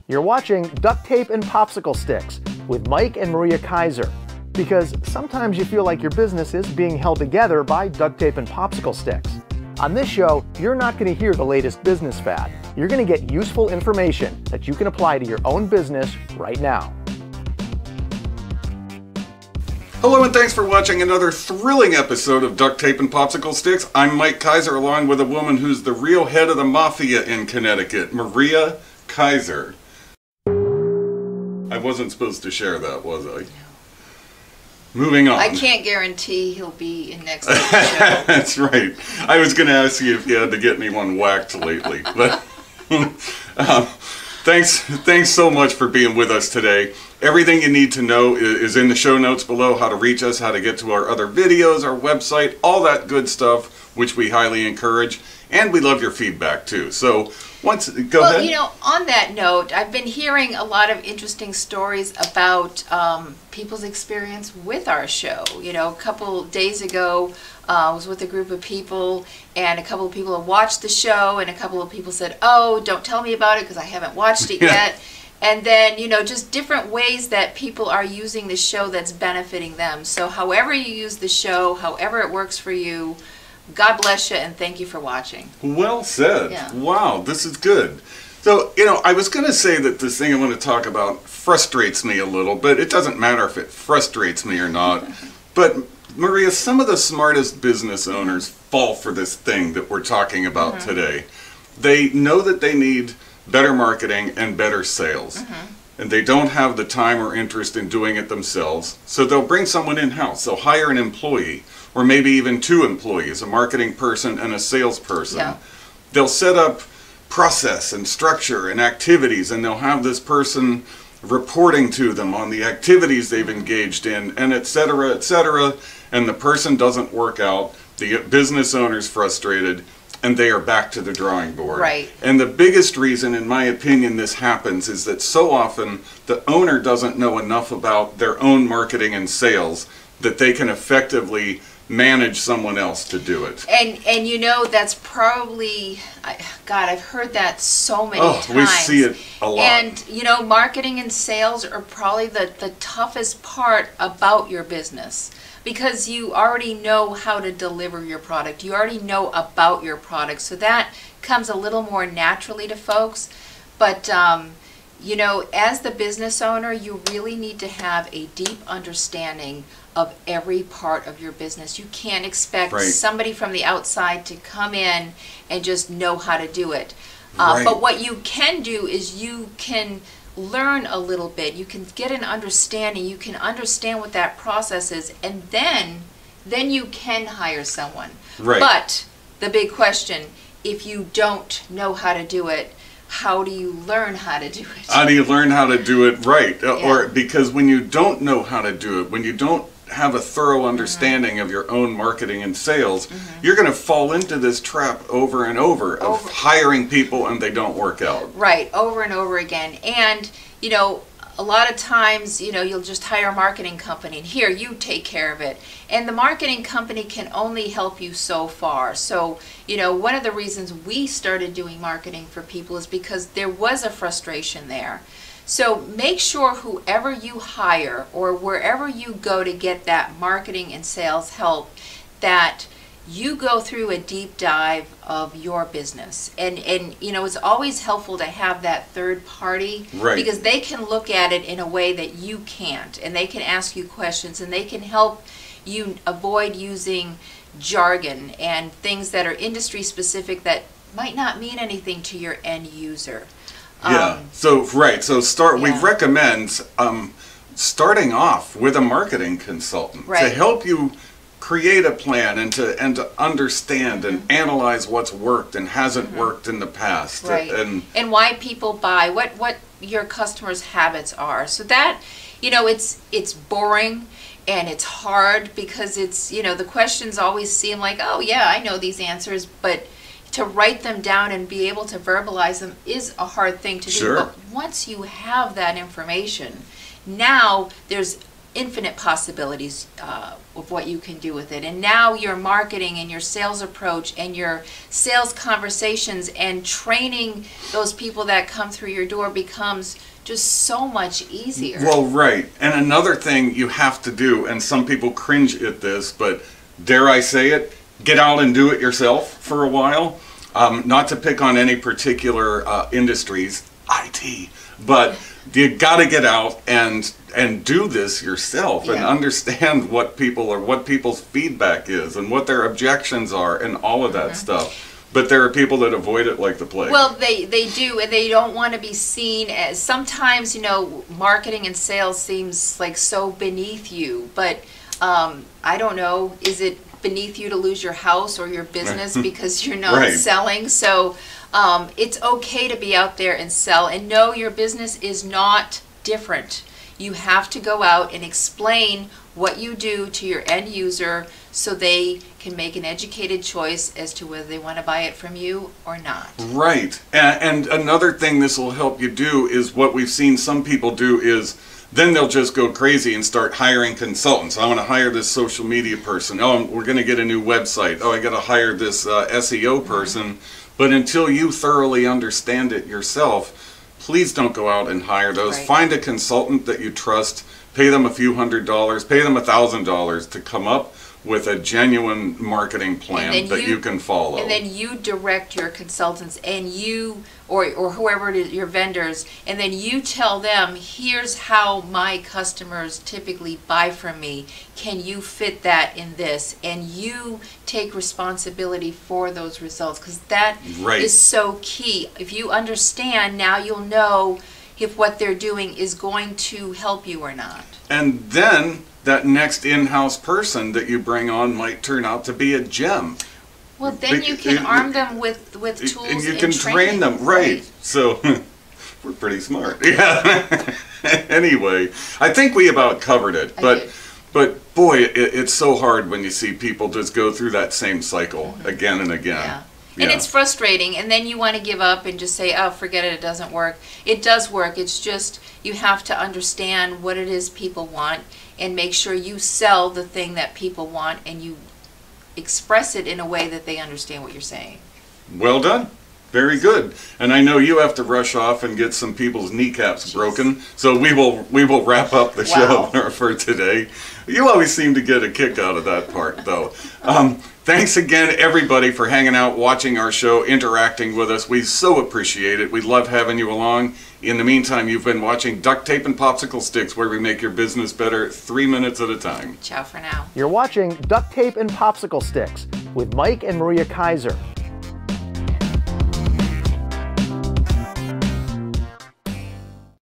You're watching Duct Tape and Popsicle Sticks with Mike and Maria Keiser. Because sometimes you feel like your business is being held together by duct tape and popsicle sticks. On this show, you're not going to hear the latest business fad. You're going to get useful information that you can apply to your own business right now. Hello and thanks for watching another thrilling episode of Duct Tape and Popsicle Sticks. I'm Mike Keiser, along with a woman who's the real head of the mafia in Connecticut, Maria Keiser. I wasn't supposed to share that, was I? Moving on. I can't guarantee he'll be in next week's show. That's right. I was going to ask you if you had to get anyone whacked lately. But thanks so much for being with us today. Everything you need to know is in the show notes below. How to reach us, how to get to our other videos, our website, all that good stuff, which we highly encourage. And we love your feedback too. So go ahead. Well, you know, on that note, I've been hearing a lot of interesting stories about people's experience with our show. You know, a couple days ago, I was with a group of people, and a couple of people have watched the show, and a couple of people said, "Oh, don't tell me about it because I haven't watched it yet." And then, you know, just different ways that people are using the show that's benefiting them. So however you use the show, however it works for you, God bless you, and thank you for watching. Well said. Yeah. Wow, this is good. So, you know, I was going to say that this thing I want to talk about frustrates me a little, but it doesn't matter if it frustrates me or not. But, Maria, some of the smartest business owners fall for this thing that we're talking about today. They know that they need better marketing and better sales. And they don't have the time or interest in doing it themselves, so they'll bring someone in-house. They'll hire an employee, or maybe even two employees, a marketing person and a salesperson. Yeah. They'll set up process and structure and activities, and they'll have this person reporting to them on the activities they've engaged in, and et cetera, and the person doesn't work out, the business owner's frustrated, and they are back to the drawing board. Right. And the biggest reason, in my opinion, this happens is that so often the owner doesn't know enough about their own marketing and sales that they can effectively manage someone else to do it. And you know, that's probably, God, I've heard that so many times. We see it a lot. And, you know, marketing and sales are probably the toughest part about your business, because you already know how to deliver your product. You already know about your product. So that comes a little more naturally to folks. But, you know, as the business owner, you really need to have a deep understanding of every part of your business. You can't expect somebody from the outside to come in and just know how to do it. But what you can do is you can learn a little bit. You can get an understanding. You can understand what that process is, and then you can hire someone. But the big question, if you don't know how to do it, how do you learn how to do it? How do you learn how to do it right? Or because when you don't know how to do it, when you don't have a thorough understanding of your own marketing and sales, you're going to fall into this trap over and over of hiring people and they don't work out. Right, over and over again. And, you know, a lot of times, you know, you'll just hire a marketing company and here, you take care of it. And the marketing company can only help you so far. So, you know, one of the reasons we started doing marketing for people is because there was a frustration there. So make sure whoever you hire or wherever you go to get that marketing and sales help, that you go through a deep dive of your business. And you know, it's always helpful to have that third party, because they can look at it in a way that you can't, and they can ask you questions, and they can help you avoid using jargon and things that are industry specific that might not mean anything to your end user. So we recommend starting off with a marketing consultant to help you create a plan and to understand and analyze what's worked and hasn't worked in the past, and why people buy, what your customers' habits are. So that, you know, it's boring and it's hard, because it's, you know, the questions always seem like, oh yeah, I know these answers, but to write them down and be able to verbalize them is a hard thing to do. But once you have that information, now there's infinite possibilities of what you can do with it. And now your marketing and your sales approach and your sales conversations and training those people that come through your door becomes just so much easier. Well, right. And another thing you have to do, and some people cringe at this, but dare I say it, get out and do it yourself for a while. Not to pick on any particular industries, IT, but you got to get out and do this yourself and understand what people's feedback is and what their objections are and all of that stuff. But there are people that avoid it like the plague. Well, they do, and they don't want to be seen as, sometimes, you know, marketing and sales seems like so beneath you, but I don't know, is it beneath you to lose your house or your business because you're not selling? So it's okay to be out there and sell, and know your business is not different. You have to go out and explain what you do to your end user so they can make an educated choice as to whether they want to buy it from you or not. Right. And another thing this will help you do is what we've seen some people do is then they'll just go crazy and start hiring consultants. I want to hire this social media person. Oh, we're going to get a new website. Oh, I got to hire this SEO person. But until you thoroughly understand it yourself, please don't go out and hire those. Find a consultant that you trust. Pay them a few $100s, pay them $1,000 to come up with a genuine marketing plan that you can follow. And then you direct your consultants and you, or whoever it is, your vendors, and then you tell them, here's how my customers typically buy from me. Can you fit that in this? And you take responsibility for those results, because that is so key. If you understand, now you'll know if what they're doing is going to help you or not. And then that next in-house person that you bring on might turn out to be a gem. Well, then you can arm them with tools and you can train them, right? So we're pretty smart. Yeah. Anyway, I think we about covered it, but boy, it's so hard when you see people just go through that same cycle again and again. Yeah. And it's frustrating, and then you want to give up and just say, oh, forget it, it doesn't work. It does work. It's just you have to understand what it is people want and make sure you sell the thing that people want and you express it in a way that they understand what you're saying. Well done. Very good. And I know you have to rush off and get some people's kneecaps broken, so we will wrap up the show for today. You always seem to get a kick out of that part, though. Thanks again, everybody, for hanging out, watching our show, interacting with us. We so appreciate it. We love having you along. In the meantime, you've been watching Duct Tape and Popsicle Sticks, where we make your business better 3 minutes at a time. Ciao for now. You're watching Duct Tape and Popsicle Sticks with Mike and Maria Keiser.